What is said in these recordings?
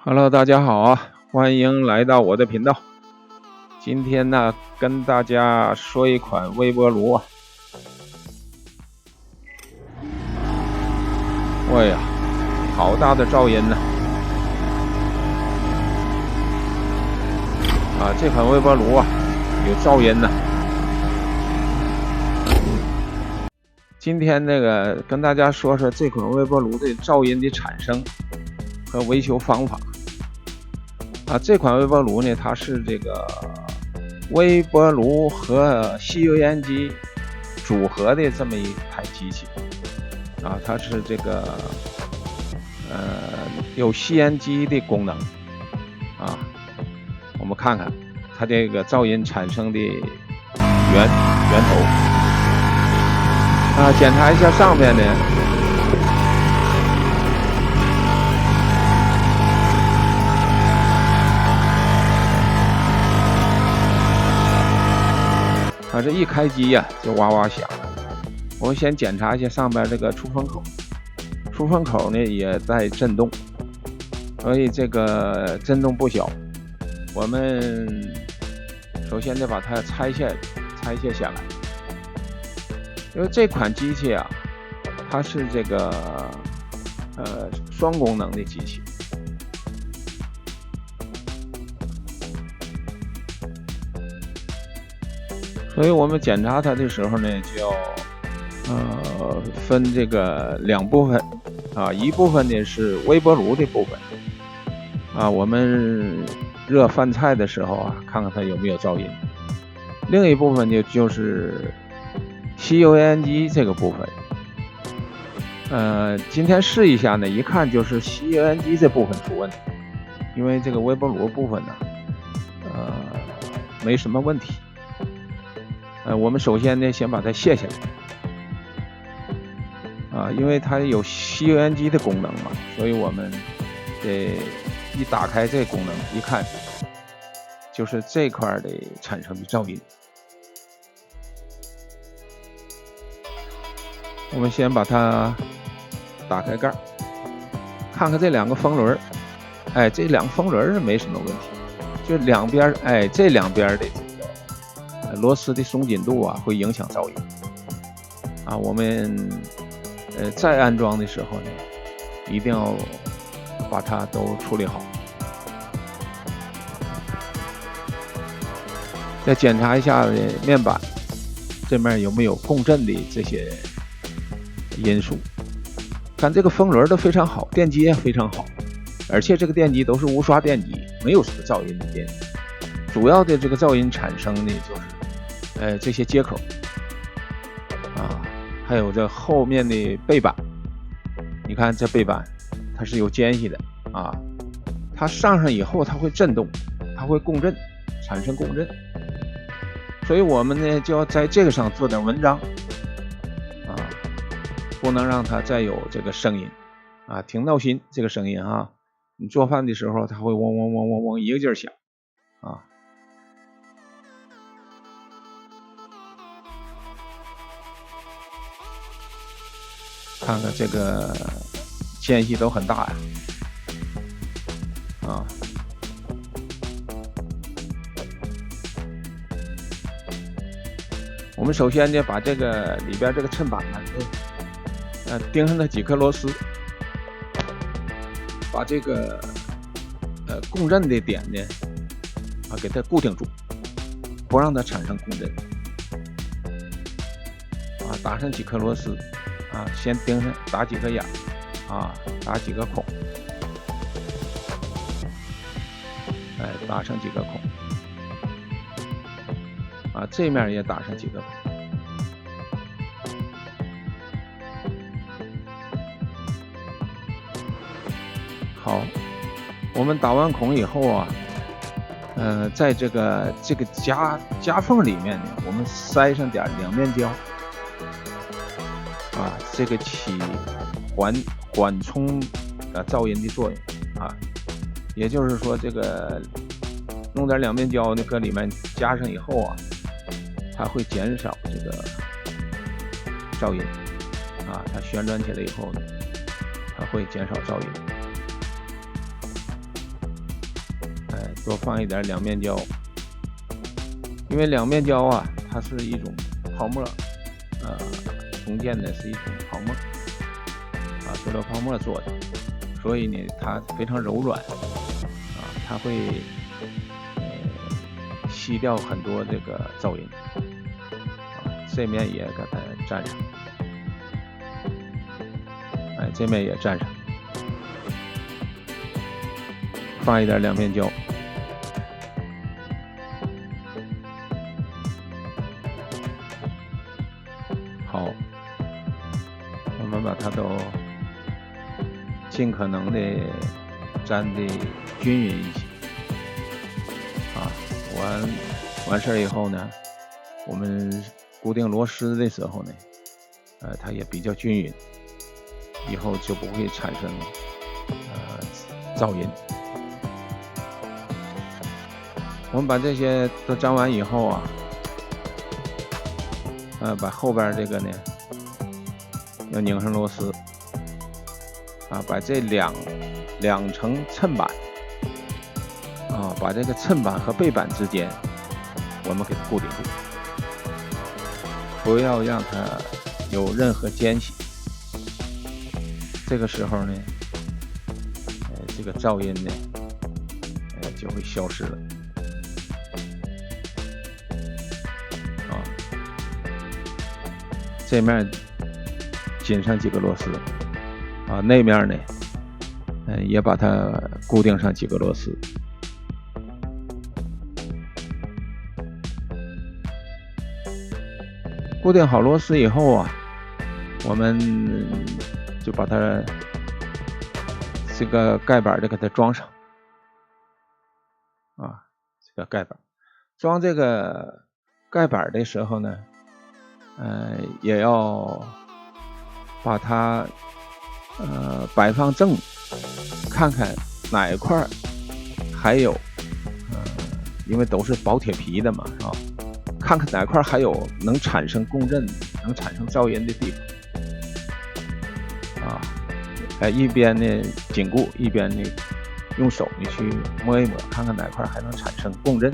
Hello， 大家好啊，欢迎来到我的频道。今天呢，跟大家说一款微波炉啊。哎呀，好大的噪音呢！这款微波炉啊，有噪音呢。今天跟大家说说这款微波炉的噪音的产生和维修方法。这款微波炉呢，它是这个微波炉和吸油烟机组合的这么一台机器它是这个有吸烟机的功能我们看看它这个噪音产生的源头检查一下上面呢。这一开机呀，就哇哇响。我们先检查一下上边这个出风口，出风口呢也在震动，所以这个震动不小。我们首先得把它拆卸下来。因为这款机器啊，它是这个双功能的机器。所以我们检查它的时候呢，就要分这个两部分一部分呢是微波炉的部分我们热饭菜的时候看看它有没有噪音。另一部分呢就是吸油烟机这个部分。今天试一下呢，一看就是吸油烟机这部分出问题，因为这个微波炉部分呢没什么问题。我们首先呢，先把它卸下来因为它有吸油烟机的功能嘛，所以我们得一打开这功能，一看就是这块的产生的噪音。我们先把它打开盖，看看这两个风轮，这两个风轮是没什么问题，就两边这两边的螺丝的松紧度会影响噪音我们再安装的时候呢，一定要把它都处理好。再检查一下面板这面有没有共振的这些因素。看这个风轮都非常好，电机也非常好，而且这个电机都是无刷电机，没有什么噪音的电机。主要的这个噪音产生呢，就是这些接口还有这后面的背板。你看这背板它是有间隙的它上以后它会震动，它会共振，产生共振。所以我们呢就要在这个上做点文章不能让它再有这个声音挺闹心这个声音你做饭的时候它会嗡嗡嗡嗡嗡一个劲儿响看看这个间隙都很大我们首先呢把这个里边这个衬板钉上那几颗螺丝，把这个共振的点呢给它固定住，不让它产生共振打上几颗螺丝先钉上，打几个眼打几个孔打上几个孔这面也打上几个孔。好，我们打完孔以后在这个夹缝里面呢，我们塞上点两面胶这个起缓冲噪音的作用也就是说这个弄点两面胶呢搁里面加上以后它会减少这个噪音它旋转起来以后呢，它会减少噪音。多放一点两面胶，因为两面胶啊，它是一种泡沫，中间呢是一种泡沫，塑料泡沫做的，所以呢它非常柔软，它会吸掉很多这个噪音，这面也给它粘上，这面也粘上，放一点两面胶。好，我们把它都尽可能的粘的均匀一些。完事以后呢，我们固定螺丝的时候呢，它也比较均匀，以后就不会产生噪音。我们把这些都粘完以后啊，把后边这个呢要拧上螺丝，把这两层衬板，把这个衬板和背板之间我们给它固定住，不要让它有任何间隙。这个时候呢，这个噪音呢，就会消失了。这面紧上几个螺丝，那面呢，也把它固定上几个螺丝。固定好螺丝以后啊，我们就把它这个盖板就给它装上，这个盖板装这个盖板的时候呢，也要把它摆放正，看看哪一块还有，因为都是薄铁皮的嘛，看看哪块还有能产生共振、能产生噪音的地方，一边呢紧固，一边呢用手呢去摸一摸，看看哪块还能产生共振。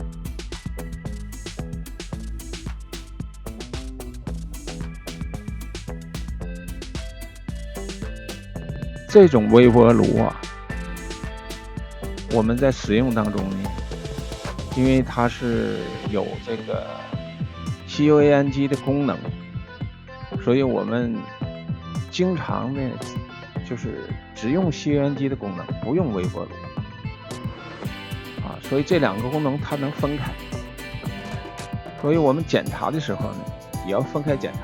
这种微波炉啊，我们在使用当中呢，因为它是有这个吸油烟机的功能，所以我们经常呢就是只用吸油烟机的功能，不用微波炉，所以这两个功能它能分开，所以我们检查的时候呢也要分开检查，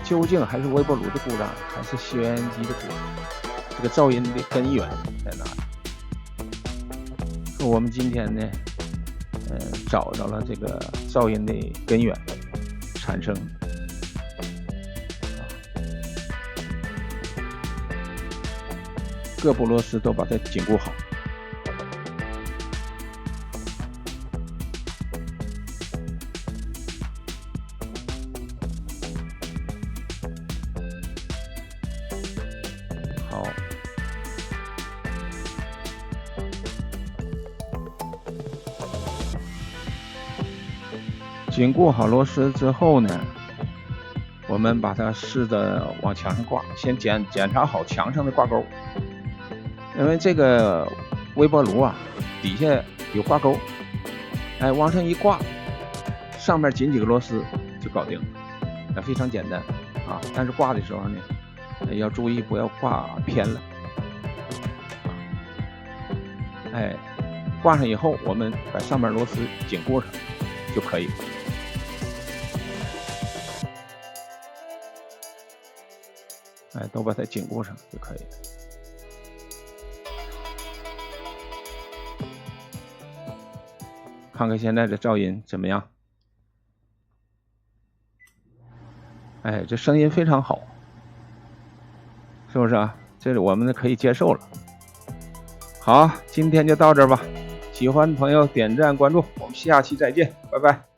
究竟还是微波炉的故障，还是吸油烟机的故障，这个噪音的根源在哪里？我们今天呢找到了这个噪音的根源产生，各部螺丝都把它紧固好。好，紧固好螺丝之后呢，我们把它试着往墙上挂，先检查好墙上的挂钩，因为这个微波炉啊底下有挂钩，往上一挂，上面紧几个螺丝就搞定了，非常简单但是挂的时候呢，要注意不要挂偏了，挂上以后，我们把上面螺丝紧固上就可以了。都把它紧固上就可以了。看看现在的噪音怎么样？这声音非常好，是不是啊？这里我们可以接受了。好，今天就到这儿吧。喜欢的朋友点赞关注，我们下期再见，拜拜。